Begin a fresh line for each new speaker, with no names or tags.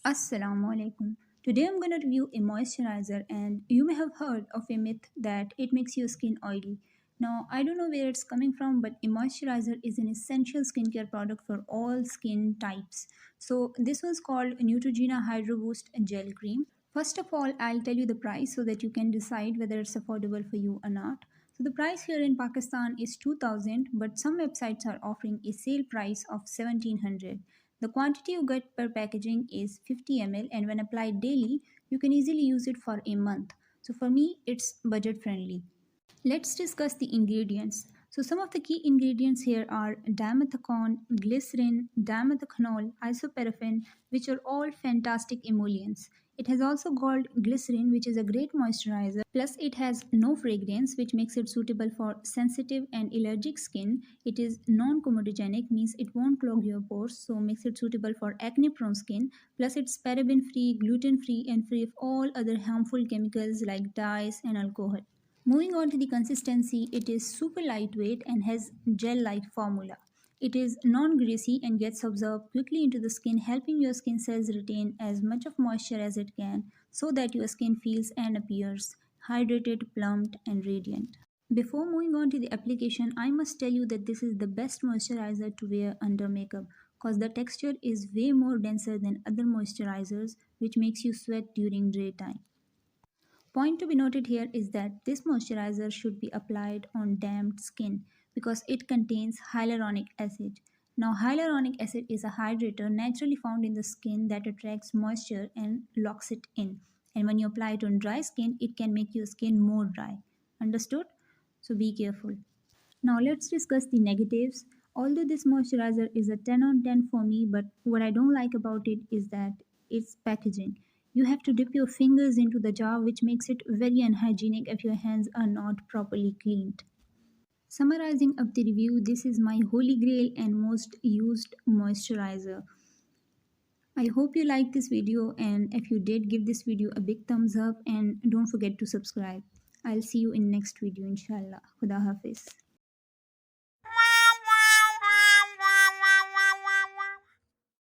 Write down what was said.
Assalamu alaikum. Today I'm going to review a moisturizer, and you may have heard of a myth that it makes your skin oily. Now, I don't know where it's coming from, but a moisturizer is an essential skincare product for all skin types. So, this was called Nutrogena Hydro Boost Gel Cream. First of all, I'll tell you the price so that you can decide whether it's affordable for you or not. So the price here in Pakistan is 2000, but some websites are offering a sale price of 1700. The quantity you get per packaging is 50 ml, and when applied daily, you can easily use it for a month. So for me, it's budget friendly. Let's discuss the ingredients. So some of the key ingredients here are dimethicone, glycerin, dimethiconol, isoparaffin, which are all fantastic emollients. It has also called glycerin, which is a great moisturizer. Plus, it has no fragrance, which makes it suitable for sensitive and allergic skin. It is non-comedogenic, means it won't clog your pores, so makes it suitable for acne-prone skin. Plus, it's paraben-free, gluten-free, and free of all other harmful chemicals like dyes and alcohol. Moving on to the consistency, it is super lightweight and has gel-like formula. It is non-greasy and gets absorbed quickly into the skin, helping your skin cells retain as much of moisture as it can so that your skin feels and appears hydrated, plumped, and radiant. Before moving on to the application, I must tell you that this is the best moisturizer to wear under makeup because the texture is way more denser than other moisturizers, which makes you sweat during daytime. Point to be noted here is that this moisturizer should be applied on damped skin because it contains hyaluronic acid. Now, hyaluronic acid is a hydrator naturally found in the skin that attracts moisture and locks it in. And when you apply it on dry skin, it can make your skin more dry. Understood? So be careful. Now let's discuss the negatives. Although this moisturizer is a 10 on 10 for me, but what I don't like about it is that its packaging. You have to dip your fingers into the jar, which makes it very unhygienic if your hands are not properly cleaned. Summarizing up the review, this is my holy grail and most used moisturizer. I hope you liked this video, and if you did, give this video a big thumbs up and don't forget to subscribe. I'll see you in next video inshallah. Khuda Hafiz.